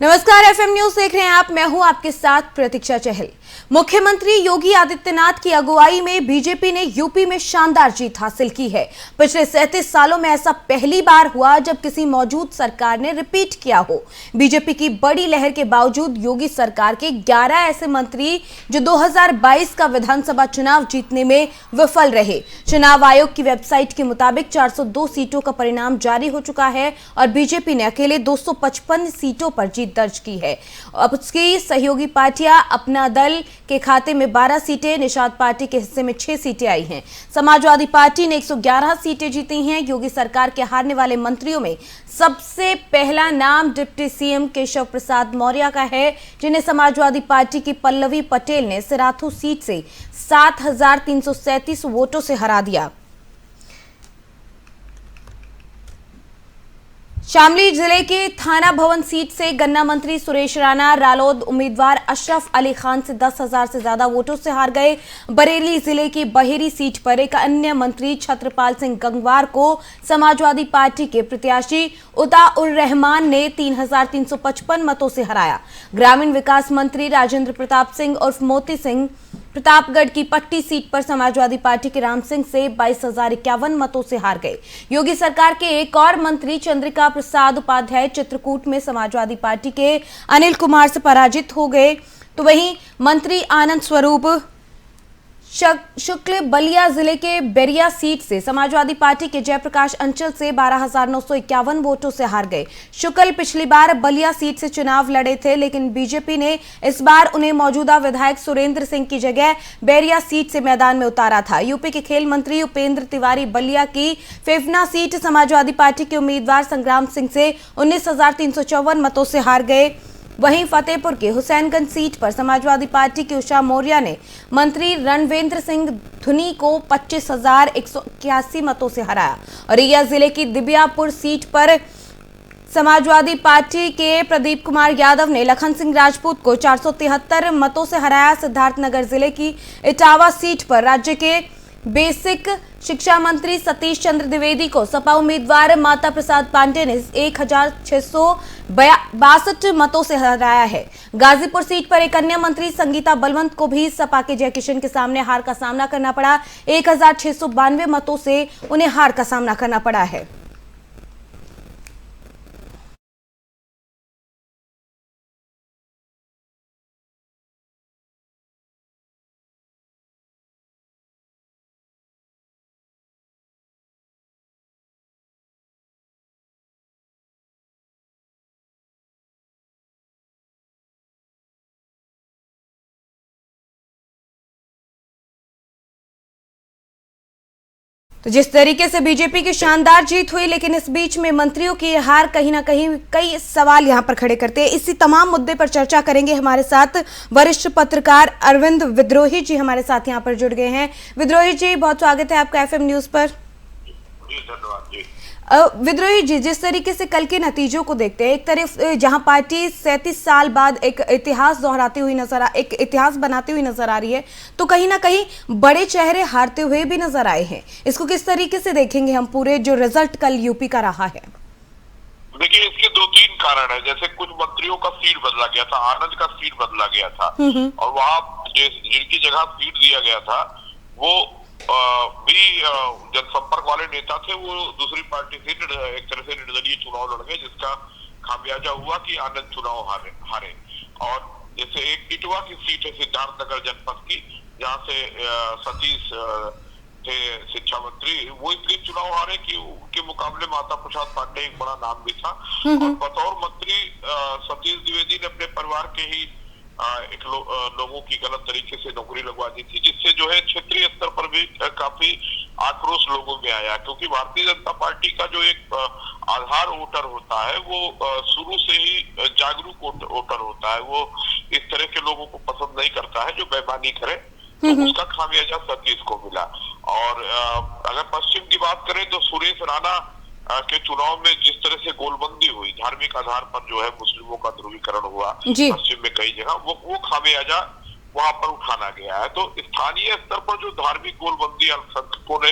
नमस्कार, FM news देख रहे हैं आप। मैं हूं आपके साथ प्रतीक्षा चहल। मुख्यमंत्री योगी आदित्यनाथ की अगुवाई में बीजेपी ने यूपी में शानदार जीत हासिल की है। पिछले 37 सालों में ऐसा पहली बार हुआ जब किसी मौजूद सरकार ने रिपीट किया हो। बीजेपी की बड़ी लहर के बावजूद योगी सरकार के 11 ऐसे मंत्री जो 2022 का विधानसभा चुनाव जीतने में विफल रहे। चुनाव आयोग की वेबसाइट के मुताबिक 402 सीटों का परिणाम जारी हो चुका है और बीजेपी ने अकेले 255 सीटों पर जीत दर्ज की है। अब उसकी सहयोगी पार्टियां अपना दल के खाते में 12 सीटें, निषाद पार्टी के हिस्से में 6 सीटें आई हैं। समाजवादी पार्टी ने 111 सीटें जीती हैं। योगी सरकार के हारने वाले मंत्रियों में सबसे पहला नाम डिप्टी सीएम केशव प्रसाद मौर्य का है, जिन्हें समाजवादी पार्टी की पल्लवी पटेल ने सिराथू सीट से 7,337 वोटों से हरा दिया। शामली जिले के थाना भवन सीट से गन्ना मंत्री सुरेश राणा रालोद उम्मीदवार अशरफ अली खान से 10,000 से ज्यादा वोटों से हार गए। बरेली जिले की बहेरी सीट पर एक अन्य मंत्री छत्रपाल सिंह गंगवार को समाजवादी पार्टी के प्रत्याशी उता उर रहमान ने 3,355 मतों से हराया। ग्रामीण विकास मंत्री राजेंद्र प्रताप सिंह उर्फ मोती सिंह प्रतापगढ़ की पट्टी सीट पर समाजवादी पार्टी के राम सिंह से 22,051 मतों से हार गए। योगी सरकार के एक और मंत्री चंद्रिका प्रसाद उपाध्याय चित्रकूट में समाजवादी पार्टी के अनिल कुमार से पराजित हो गए। तो वहीं मंत्री आनंद स्वरूप शुक्ल बलिया जिले के बेरिया सीट से समाजवादी पार्टी के जयप्रकाश अंचल से 12,951 वोटों से हार गए। शुक्ल पिछली बार बलिया सीट से चुनाव लड़े थे, लेकिन बीजेपी ने इस बार उन्हें मौजूदा विधायक सुरेंद्र सिंह की जगह बेरिया सीट से मैदान में उतारा था। यूपी के खेल मंत्री उपेंद्र तिवारी बलिया की फेफना सीट समाजवादी पार्टी के उम्मीदवार संग्राम सिंह से 19,354 मतों से हार गए। वहीं फतेहपुर के हुसैनगंज सीट पर समाजवादी पार्टी की उषा मौर्य ने मंत्री रणवेंद्र सिंह धुनी को 25,181 मतों से हराया। औरैया जिले की दिबियापुर सीट पर समाजवादी पार्टी के प्रदीप कुमार यादव ने लखन सिंह राजपूत को 473 मतों से हराया। सिद्धार्थनगर जिले की इटावा सीट पर राज्य के बेसिक शिक्षा मंत्री सतीश चंद्र द्विवेदी को सपा उम्मीदवार माता प्रसाद पांडे ने 1,662 मतों से हराया है। गाजीपुर सीट पर एक अन्य मंत्री संगीता बलवंत को भी सपा के जयकिशन के सामने हार का सामना करना पड़ा। 1,692 मतों से उन्हें हार का सामना करना पड़ा है। तो जिस तरीके से बीजेपी की शानदार जीत हुई, लेकिन इस बीच में मंत्रियों की हार कहीं ना कहीं कई सवाल यहां पर खड़े करते हैं। इसी तमाम मुद्दे पर चर्चा करेंगे। हमारे साथ वरिष्ठ पत्रकार अरविंद विद्रोही जी हमारे साथ यहां पर जुड़ गए हैं। विद्रोही जी, बहुत स्वागत है आपका एफएम न्यूज पर। धन्यवाद जी। विद्रोही जी, जिस तरीके से कल के नतीजों को देखते हैं, एक तरफ जहां पार्टी 37 साल बाद एक इतिहास दोहराती हुई एक इतिहास बनाती हुई नजर आ रही है, तो कहीं ना कहीं बड़े चेहरे हारते हुए भी नजर आए हैं। इसको किस तरीके से देखेंगे हम, पूरे जो रिजल्ट कल यूपी का रहा है? देखिए, इसके 2-3 कारण है। जैसे कुछ मंत्रियों का सीट बदला गया था, आनंद का सीट बदला गया था और वहाँ जिनकी जगह सीट दिया गया था वो भी जनसंपर्क वाले नेता थे। वो दूसरी पार्टी से एक तरह से निर्दलीय चुनाव लड़ गए, जिसका खामियाजा हुआ कि आनंद चुनाव हारे। और जैसे एक इटवा की सीट है सिद्धार्थनगर जनपद की, जहाँ से सतीश थे शिक्षा मंत्री, वो इसलिए चुनाव हारे कि उनके मुकाबले माता प्रसाद पांडे एक बड़ा नाम भी था। और बतौर मंत्री सतीश द्विवेदी ने अपने परिवार के ही लोगों की गलत तरीके से नौकरी लगवा दी थी, जिससे जो है क्षेत्रीय स्तर पर भी काफी आक्रोश लोगों में आया। क्योंकि भारतीय जनता पार्टी का जो एक आधार वोटर होता है वो शुरू से ही जागरूक वोटर होता है। वो इस तरह के लोगों को पसंद नहीं करता है जो बेईमानी करे। तो उसका खामियाजा सतीश को मिला। और अगर पश्चिम की बात करें तो सुरेश राणा के चुनाव में जिस तरह से गोलबंदी हुई, धार्मिक आधार पर जो है मुस्लिमों का ध्रुवीकरण हुआ पश्चिम में कई जगह, वो खामियाजा वहां पर उठाना गया है। तो स्थानीय स्तर पर जो धार्मिक गोलबंदी अल्पसंख्यकों ने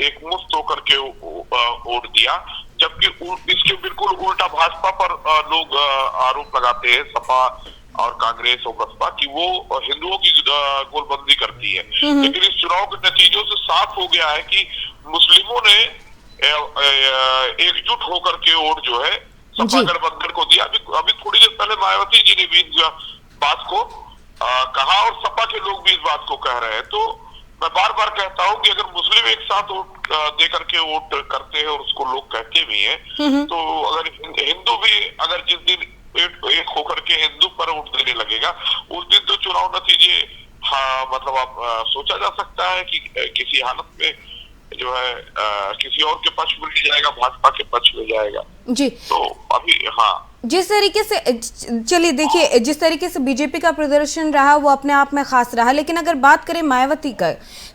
एक मुश्त होकर के वोट दिया, जबकि इसके बिल्कुल उल्टा भाजपा पर लोग आरोप लगाते हैं, सपा और कांग्रेस और बसपा, कि वो हिंदुओं की गोलबंदी करती है। लेकिन इस चुनाव के नतीजों से साफ हो गया है कि मुस्लिमों ने एकजुट होकर के वोट जो है सपा गठबंधन को दिया। अभी थोड़ी देर पहले मायावती जी ने भी इस बात को कहा और सपा के लोग भी इस बात को कह रहे हैं। तो मैं बार बार कहता हूं कि अगर मुस्लिम एक साथ वोट दे करके वोट करते हैं और उसको लोग कहते भी हैं, तो अगर हिंदू भी अगर जिस दिन एक होकर के हिंदू पर वोट देने लगेगा, उस दिन तो चुनाव नतीजे मतलब आप सोचा जा सकता है कि किसी हालत में जो है किसी और के पक्ष में नहीं जाएगा, भाजपा के पक्ष में जाएगा जी। तो अभी जिस तरीके से, चलिए देखिए, जिस तरीके से बीजेपी का प्रदर्शन रहा वो अपने आप में खास रहा, लेकिन अगर बात करें मायावती का,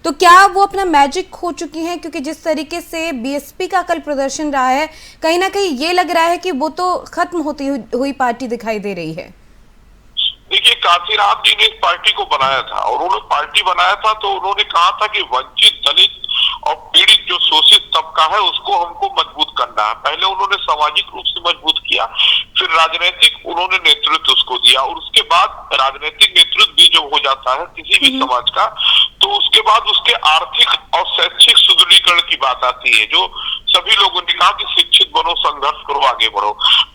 तो क्या वो अपना मैजिक खो चुकी हैं? क्योंकि जिस तरीके से बीएसपी का कल प्रदर्शन रहा है, कहीं ना कहीं ये लग रहा है कि वो तो खत्म होती हुई पार्टी दिखाई दे रही है। देखिए, कांशीराम जी ने इस पार्टी को बनाया था और उन्होंने पार्टी बनाया था तो उन्होंने कहा था कि वंचित, दलित और पीड़ित जो शोषित तबका है उसको हमको मजबूत करना है। पहले उन्होंने सामाजिक रूप से मजबूत किया, फिर राजनीतिक उन्होंने नेतृत्व उसको दिया और उसके बाद राजनीतिक नेतृत्व भी जब हो जाता है किसी भी समाज का, तो उसके बाद उसके आर्थिक और शैक्षिक सुदृढ़ीकरण की बात आती है, जो सभी लोगों ने कहा कि शिक्षित बनो, संघर्ष करो, आगे बढ़ो।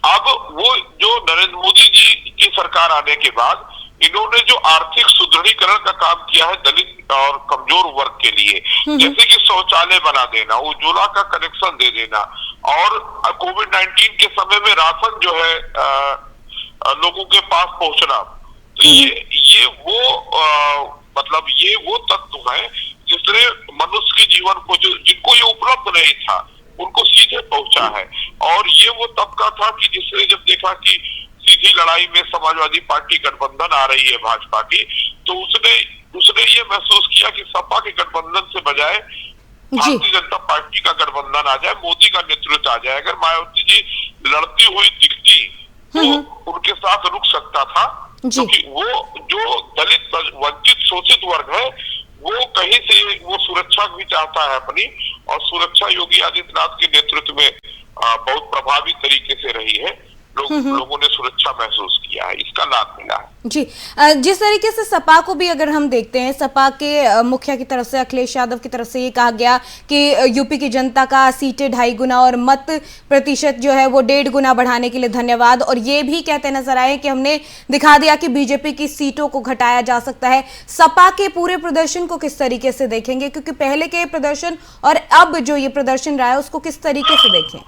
अब वो जो नरेंद्र मोदी जी की सरकार आने के बाद इन्होंने जो आर्थिक सुदृढ़ीकरण का काम किया है दलित और कमजोर वर्ग के लिए, जैसे कि शौचालय बना देना, उज्ज्वला का कनेक्शन दे देना और कोविड-19 के समय में राशन जो है लोगों के पास पहुंचना, तो ये वो मतलब ये वो तत्व है जिसने मनुष्य के जीवन को, जो जिनको ये उपलब्ध नहीं था, उनको सीधे पहुंचा है। और ये वो तबका था कि जिसने जब देखा कि सीधी लड़ाई में समाजवादी पार्टी गठबंधन आ रही है भाजपा की, तो उसने ये महसूस किया कि सपा के गठबंधन से बजाय भारतीय जनता पार्टी का गठबंधन आ जाए, मोदी का नेतृत्व आ जाए। अगर मायावती जी लड़ती हुई दिखती तो उनके साथ रुक सकता था, क्योंकि वो जो दलित वंचित शोषित वर्ग है वो कहीं से वो सुरक्षा भी चाहता है अपनी, और सुरक्षा योगी आदित्यनाथ के नेतृत्व में बहुत प्रभावी तरीके से रही है। लोगों ने सुरक्षा महसूस किया है, इसका लाभ मिला है जी। जिस तरीके से सपा को भी अगर हम देखते हैं, सपा के मुखिया की तरफ से, अखिलेश यादव की तरफ से ये कहा गया कि यूपी की जनता का सीटें 2.5 गुना और मत प्रतिशत जो है वो 1.5 गुना बढ़ाने के लिए धन्यवाद, और ये भी कहते नजर आए कि हमने दिखा दिया कि बीजेपी की सीटों को घटाया जा सकता है। सपा के पूरे प्रदर्शन को किस तरीके से देखेंगे, क्योंकि पहले के प्रदर्शन और अब जो ये प्रदर्शन रहा है उसको किस तरीके से देखें?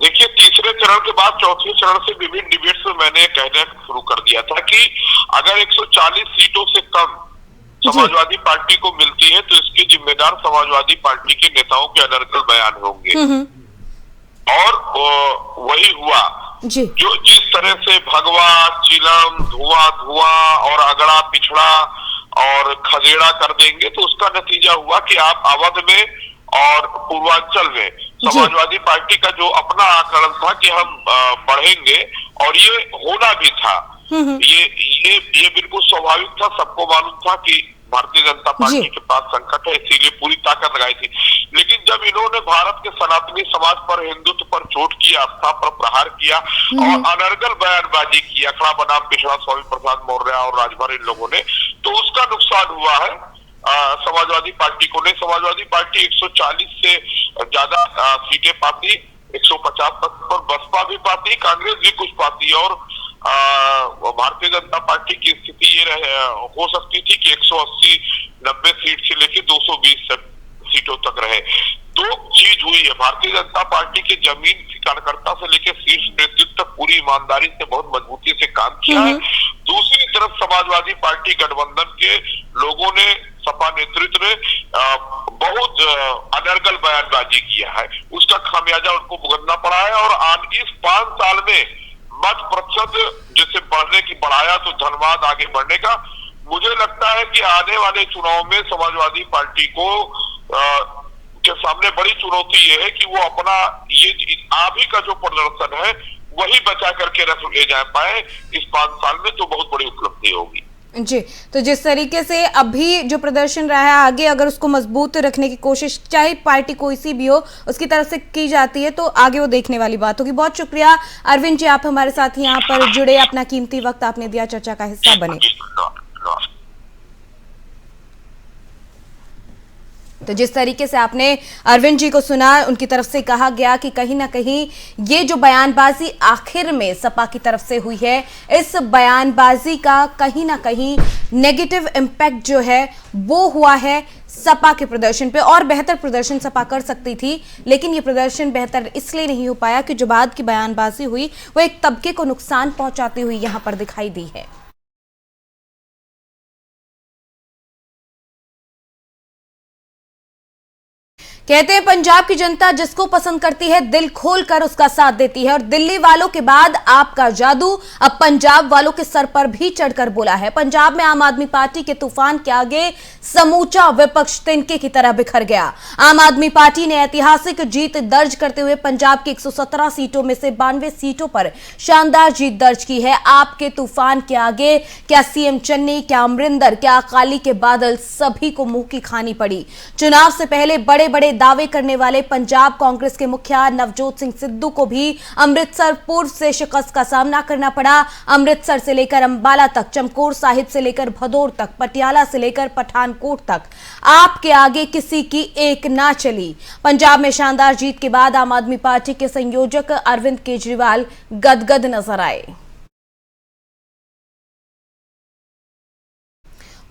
देखिए, तीसरे चरण के बाद चौथे चरण से विभिन्न डिबेट्स में मैंने कहना शुरू कर दिया था कि अगर 140 सीटों से कम समाजवादी पार्टी को मिलती है तो इसके जिम्मेदार समाजवादी पार्टी के नेताओं के अनर्गल बयान होंगे, और वही हुआ। जो जिस तरह से भगवा, चिलम, धुआं और अगड़ा पिछड़ा और खदेड़ा कर देंगे, तो उसका नतीजा हुआ कि आप अवध में और पूर्वांचल में समाजवादी पार्टी का जो अपना आकलन था कि हम बढ़ेंगे, और ये होना भी था, ये बिल्कुल स्वाभाविक था। सबको मालूम था कि भारतीय जनता पार्टी के पास संकट है, इसीलिए पूरी ताकत लगाई थी। लेकिन जब इन्होंने भारत के सनातनी समाज पर, हिंदुत्व पर चोट की, आस्था पर प्रहार किया और अनर्गल बयानबाजी की, अखड़ा बनाम पिछड़ा स्वामी प्रसाद मौर्य और राजभर इन लोगों ने, तो उसका नुकसान हुआ है समाजवादी पार्टी को। नहीं, समाजवादी पार्टी 140 से ज्यादा सीटें पाती, 150 तक पर बसपा भी पाती, कांग्रेस भी कुछ पाती, और भारतीय जनता पार्टी की स्थिति ये हो सकती थी कि 180-90 सीट से लेकर 220 सीटों तक रहे। दो चीज हुई है, भारतीय जनता पार्टी के जमीन कार्यकर्ता से लेकर शीर्ष नेतृत्व तक पूरी ईमानदारी से, बहुत मजबूती से काम किया है। दूसरी तरफ समाजवादी पार्टी गठबंधन के लोगों ने, सपा नेतृत्व ने बहुत अनर्गल बयानबाजी किया है, उसका खामियाजा उनको भुगतना पड़ा है। और इस 5 साल में मत प्रतिशत जैसे बढ़ने की बढ़ाया, तो धन्यवाद आगे बढ़ने का। मुझे लगता है कि आने वाले चुनाव में समाजवादी पार्टी को के सामने बड़ी चुनौती ये है कि वो अपना ये अभी का जो प्रदर्शन है वही बचा करके रख ले जा पाए इस 5 साल में, तो बहुत बड़ी उपलब्धि होगी। जी, तो जिस तरीके से अभी जो प्रदर्शन रहा है, आगे अगर उसको मजबूत रखने की कोशिश चाहे पार्टी कोई सी भी हो उसकी तरफ से की जाती है तो आगे वो देखने वाली बात होगी। बहुत शुक्रिया अरविंद जी, आप हमारे साथ यहाँ पर जुड़े, अपना कीमती वक्त आपने दिया, चर्चा का हिस्सा बने। तो जिस तरीके से आपने अरविंद जी को सुना, उनकी तरफ से कहा गया कि कहीं ना कहीं ये जो बयानबाजी आखिर में सपा की तरफ से हुई है, इस बयानबाजी का कहीं ना कहीं नेगेटिव इम्पैक्ट जो है वो हुआ है सपा के प्रदर्शन पे। और बेहतर प्रदर्शन सपा कर सकती थी, लेकिन ये प्रदर्शन बेहतर इसलिए नहीं हो पाया कि जो बाद की बयानबाजी हुई वो एक तबके को नुकसान पहुंचाती हुई यहां पर दिखाई दी है। कहते हैं पंजाब की जनता जिसको पसंद करती है दिल खोलकर उसका साथ देती है, और दिल्ली वालों के बाद आपका जादू अब पंजाब वालों के सर पर भी चढ़कर बोला है। पंजाब में आम आदमी पार्टी के तूफान के आगे समूचा विपक्ष तिनके की तरह बिखर गया। आम आदमी पार्टी ने ऐतिहासिक जीत दर्ज करते हुए पंजाब की 117 सीटों में से 92 सीटों पर शानदार जीत दर्ज की है। आपके तूफान के आगे क्या सीएम चन्नी, क्या अमरिंदर, क्या अकाली के बादल, सभी को मुंह की खानी पड़ी। चुनाव से पहले बड़े बड़े दावे करने वाले पंजाब कांग्रेस के मुखिया नवजोत सिंह सिद्धू को भी अमृतसर पूर्व से शिकस्त का सामना करना पड़ा। अमृतसर से लेकर अंबाला तक, चमकौर साहिब से लेकर भदौर तक, पटियाला से लेकर पठानकोट तक आपके आगे किसी की एक ना चली। पंजाब में शानदार जीत के बाद आम आदमी पार्टी के संयोजक अरविंद केजरीवाल गदगद नजर आए।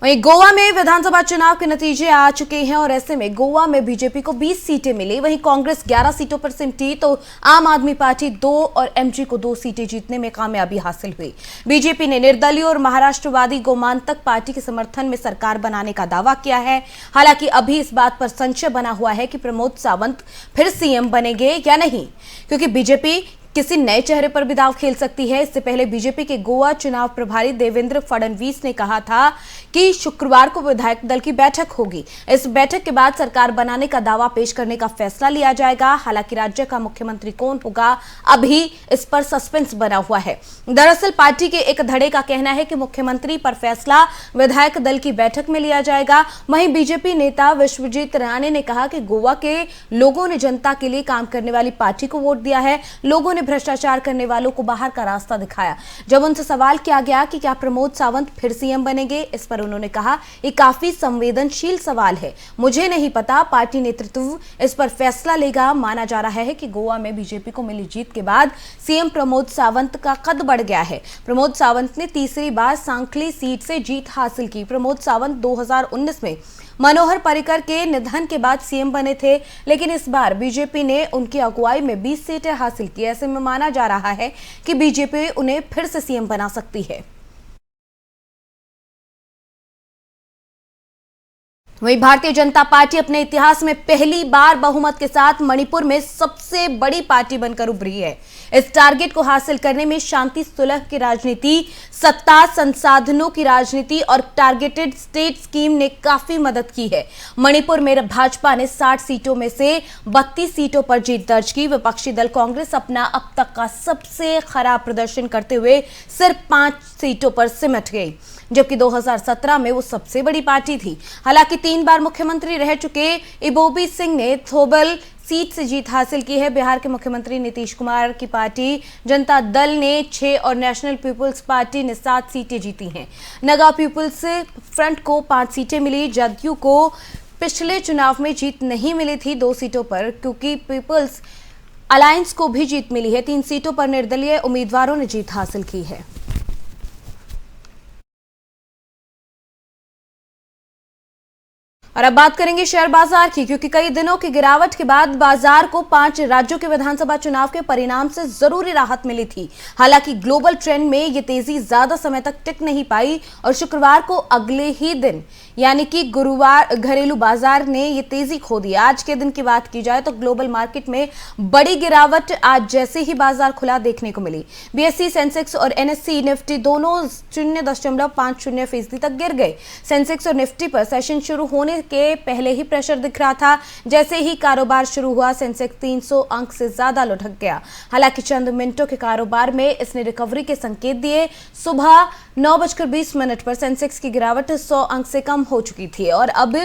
वहीं गोवा में विधानसभा चुनाव के नतीजे आ चुके हैं और ऐसे में गोवा में बीजेपी को 20 सीटें मिली, वहीं कांग्रेस 11 सीटों पर सिमटी तो आम आदमी पार्टी 2 और एमजी को 2 सीटें जीतने में कामयाबी हासिल हुई। बीजेपी ने निर्दलीय और महाराष्ट्रवादी गोमांतक पार्टी के समर्थन में सरकार बनाने का दावा किया है। हालांकि अभी इस बात पर संशय बना हुआ है कि प्रमोद सावंत फिर सीएम बनेंगे या नहीं, क्योंकि बीजेपी किसी नए चेहरे पर भी दांव खेल सकती है। इससे पहले बीजेपी के गोवा चुनाव प्रभारी देवेंद्र फडणवीस ने कहा था कि शुक्रवार को विधायक दल की बैठक होगी। इस बैठक के बाद सरकार बनाने का दावा पेश करने का फैसला लिया जाएगा। हालांकि राज्य का मुख्यमंत्री कौन होगा, अभी इस पर सस्पेंस बना हुआ है। दरअसल पार्टी के एक धड़े का कहना है कि मुख्यमंत्री पर फैसला विधायक दल की बैठक में लिया जाएगा। वहीं बीजेपी नेता विश्वजीत राणे ने कहा कि गोवा के लोगों ने जनता के लिए काम करने वाली पार्टी को वोट दिया है। लोगों ने भ्रष्टाचार करने वालों को बाहर का रास्ता दिखाया। जब उनसे सवाल किया गया कि क्या प्रमोद सावंत फिर सीएम बनेंगे, इस पर उन्होंने कहा ये काफी संवेदनशील सवाल है, मुझे नहीं पता, पार्टी नेतृत्व इस पर फैसला लेगा। माना जा रहा है कि गोवा में बीजेपी को मिली जीत के बाद सीएम प्रमोद सावंत का कद बढ़ गया है। प्रमोद सावंत ने तीसरी बार सांकली सीट से जीत हासिल की। प्रमोद सावंत 2019 में मनोहर पर्रिकर के निधन के बाद सीएम बने थे, लेकिन इस बार बीजेपी ने उनकी अगुवाई में 20 सीटें हासिल की। ऐसे में माना जा रहा है कि बीजेपी उन्हें फिर से सीएम बना सकती है। वहीं भारतीय जनता पार्टी अपने इतिहास में पहली बार बहुमत के साथ मणिपुर में सबसे बड़ी पार्टी बनकर उभरी है। इस टारगेट को हासिल करने में शांति सुलह की राजनीति, सत्ता संसाधनों की राजनीति और टारगेटेड स्टेट स्कीम ने काफी मदद की है। मणिपुर में भाजपा ने 60 सीटों में से 32 सीटों पर जीत दर्ज की। विपक्षी दल कांग्रेस अपना अब तक का सबसे खराब प्रदर्शन करते हुए सिर्फ 5 सीटों पर सिमट गई, जबकि 2017 में वो सबसे बड़ी पार्टी थी। हालांकि 3 बार मुख्यमंत्री रह चुके इबोबी सिंह ने थोबल सीट से जीत हासिल की है। बिहार के मुख्यमंत्री नीतीश कुमार की पार्टी जनता दल ने 6 और नेशनल पीपुल्स पार्टी ने 7 सीटें जीती हैं। नगा पीपुल्स फ्रंट को 5 सीटें मिली। जदयू को पिछले चुनाव में जीत नहीं मिली थी 2 सीटों पर, क्योंकि पीपुल्स अलायंस को भी जीत मिली है। 3 सीटों पर निर्दलीय उम्मीदवारों ने जीत हासिल की है। और अब बात करेंगे शेयर बाजार की, क्योंकि कई दिनों की गिरावट के बाद बाजार को 5 राज्यों के विधानसभा चुनाव के परिणाम से जरूरी राहत मिली थी। हालांकि ग्लोबल ट्रेंड में ये तेजी ज्यादा समय तक टिक नहीं पाई और शुक्रवार को अगले ही दिन यानी कि गुरुवार घरेलू बाजार ने ये तेजी खो दी। आज के दिन की बात की जाए तो ग्लोबल मार्केट में बड़ी गिरावट आज जैसे ही बाजार खुला देखने को मिली। बीएसई, सेंसेक्स और एनएससी निफ्टी दोनों 0.50% तक गिर गए। सेंसेक्स और निफ्टी पर सेशन शुरू होने के पहले ही प्रेशर दिख रहा था। जैसे ही कारोबार शुरू हुआ, सेंसेक्स 300 अंक से ज्यादा लुढ़क गया। हालांकि चंद मिनटों के कारोबार में इसने रिकवरी के संकेत दिए। सुबह 9:20 पर सेंसेक्स की गिरावट 100 अंक से कम हो चुकी थी और अब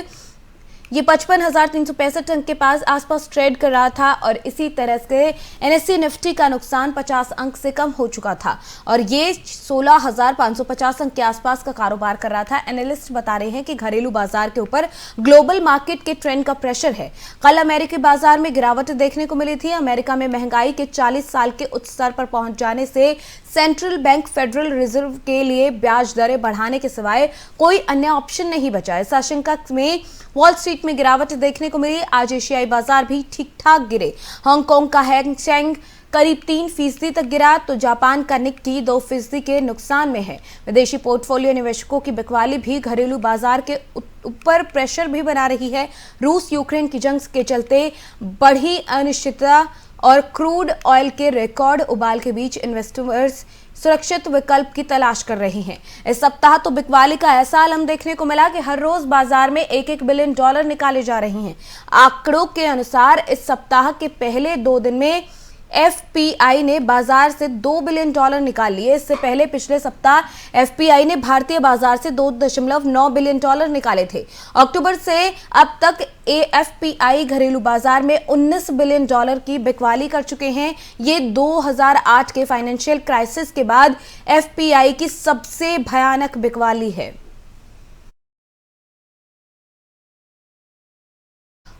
ये 55,365 अंक के आसपास ट्रेड कर रहा था और इसी तरह से एनएससी निफ्टी का नुकसान 50 अंक से कम हो चुका था और ये 16,550 अंक के आसपास का कारोबार कर रहा था। एनालिस्ट बता रहे हैं कि घरेलू बाजार के ऊपर ग्लोबल मार्केट के ट्रेंड का प्रेशर है। कल अमेरिकी बाजार में गिरावट देखने को मिली थी। अमेरिका में महंगाई के 40 साल के उच्च स्तर पर पहुंच जाने से सेंट्रल बैंक फेडरल रिजर्व के लिए ब्याज दरें बढ़ाने के सिवाय कोई अन्य ऑप्शन नहीं बचा। इस आशंका में वॉल स्ट्रीट में गिरावट देखने को मिली। आज एशियाई बाजार भी ठीक ठाक गिरे। हांगकांग का हैंग सेंग करीब 3% तक गिरा तो जापान का निफ्टी 2% के नुकसान में है। विदेशी पोर्टफोलियो निवेशकों की बिकवाली भी घरेलू बाजार के ऊपर प्रेशर भी बना रही है। रूस यूक्रेन की जंग के चलते बढ़ी अनिश्चितता और क्रूड ऑयल के रिकॉर्ड उबाल के बीच इन्वेस्टर्स सुरक्षित विकल्प की तलाश कर रहे हैं। इस सप्ताह तो बिकवाली का ऐसा आलम देखने को मिला कि हर रोज बाजार में $1 बिलियन निकाले जा रहे हैं। आंकड़ों के अनुसार इस सप्ताह के पहले 2 दिन में एफपीआई ने बाजार से $2 बिलियन निकाल लिए। इससे पहले पिछले सप्ताह एफपीआई ने भारतीय बाजार से $2.9 बिलियन निकाले थे। अक्टूबर से अब तक एफपीआई घरेलू बाजार में $19 बिलियन की बिकवाली कर चुके हैं। ये 2008 के फाइनेंशियल क्राइसिस के बाद एफपीआई की सबसे भयानक बिकवाली है।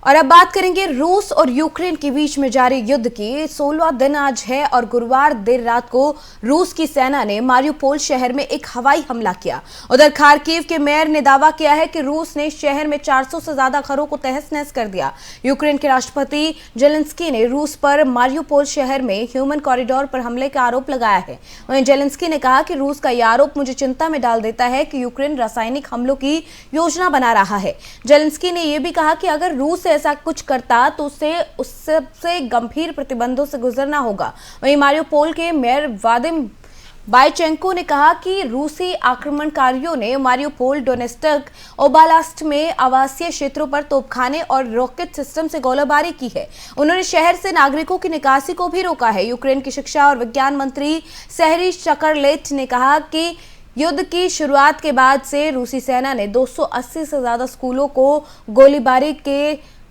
और अब बात करेंगे रूस और यूक्रेन के बीच में जारी युद्ध की। 16वां दिन आज है और गुरुवार देर रात को रूस की सेना ने मारियुपोल शहर में एक हवाई हमला किया। उधर खार्किव के मेयर ने दावा किया है कि रूस ने शहर में 400 से ज्यादा घरों को तहस-नहस कर दिया। यूक्रेन के राष्ट्रपति जेलेंस्की ने रूस पर मारियुपोल शहर में ह्यूमन कॉरिडोर पर हमले का आरोप लगाया है। वहीं जेलेंस्की ने कहा कि रूस का यह आरोप मुझे चिंता में डाल देता है कि यूक्रेन रासायनिक हमलों की योजना बना रहा है। जेलेंस्की ने यह भी कहा कि अगर रूस ऐसा कुछ करता तो उससे गंभीर प्रतिबंधों से गुजरना होगा। वहीं मारियुपोल के मेयर वादिम बायचेंको ने कहा कि रूसी आक्रमणकारियों ने मारियुपोल, डोनेत्स्क, ओब्लास्ट में आवासीय क्षेत्रों पर तोपखाने और रॉकेट सिस्टम से गोलीबारी की है। उन्होंने शहर से नागरिकों की निकासी को भी रोका है। यूक्रेन की शिक्षा और विज्ञान मंत्री सेहरी शकरलेट ने कहा कि युद्ध की शुरुआत के बाद से रूसी सेना ने 280 से ज्यादा स्कूलों को गोलीबारी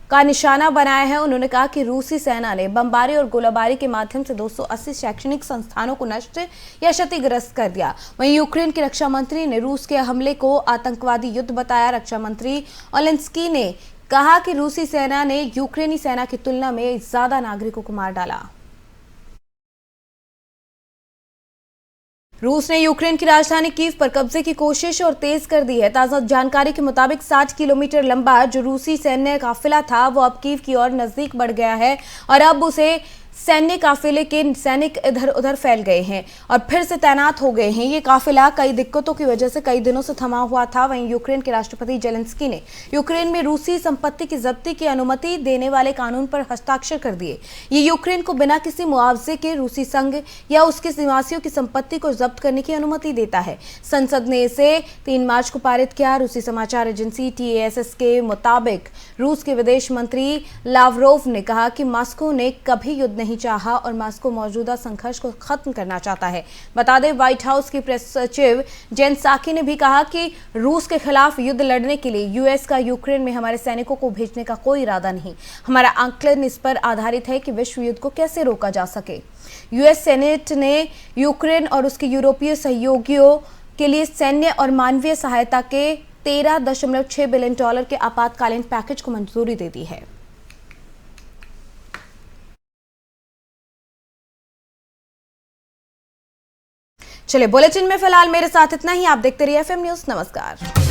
का निशाना बनाया है। उन्होंने कहा कि रूसी सेना ने बमबारी और गोलाबारी के माध्यम से 280 शैक्षणिक संस्थानों को नष्ट या क्षतिग्रस्त कर दिया। वहीं यूक्रेन के रक्षा मंत्री ने रूस के हमले को आतंकवादी युद्ध बताया। रक्षा मंत्री ओलेंस्की ने कहा कि रूसी सेना ने यूक्रेनी सेना की तुलना में ज्यादा नागरिकों को मार डाला। रूस ने यूक्रेन की राजधानी कीव पर कब्जे की कोशिश और तेज कर दी है। ताजा जानकारी के मुताबिक 60 किलोमीटर लंबा जो रूसी सैन्य काफिला था वो अब कीव की ओर नजदीक बढ़ गया है और अब उसे सैन्य काफिले के सैनिक इधर उधर फैल गए हैं और फिर से तैनात हो गए हैं। ये काफिला कई दिक्कतों की वजह से कई दिनों से थमा हुआ था। वहीं यूक्रेन के राष्ट्रपति जेलेंस्की ने यूक्रेन में रूसी संपत्ति की जब्ती की अनुमति देने वाले कानून पर हस्ताक्षर कर दिए। ये यूक्रेन को बिना किसी मुआवजे के रूसी संघ या उसके निवासियों की संपत्ति को जब्त करने की अनुमति देता है। संसद ने इसे 3 मार्च को पारित किया। रूसी समाचार एजेंसी TASS के मुताबिक रूस के विदेश मंत्री लावरोव ने कहा कि मॉस्को ने कभी युद्ध नहीं चाहा और मॉस्को मौजूदा संघर्ष को खत्म करना चाहता है। बता दें, व्हाइट हाउस की प्रेस सचिव जेन साकी ने भी कहा कि रूस के खिलाफ युद्ध लड़ने के लिए यूएस का यूक्रेन में हमारे सैनिकों को भेजने का कोई इरादा नहीं। हमारा आंकलन इस पर आधारित है कि विश्व युद्ध को कैसे रोका जा सके। यूएस सेनेट ने यूक्रेन और उसके यूरोपीय सहयोगियों के लिए सैन्य और मानवीय सहायता के $13.6 बिलियन के आपातकालीन पैकेज को मंजूरी दे दी है। चलिए, बुलेटिन में फिलहाल मेरे साथ इतना ही। आप देखते रहिए FM न्यूज़। नमस्कार।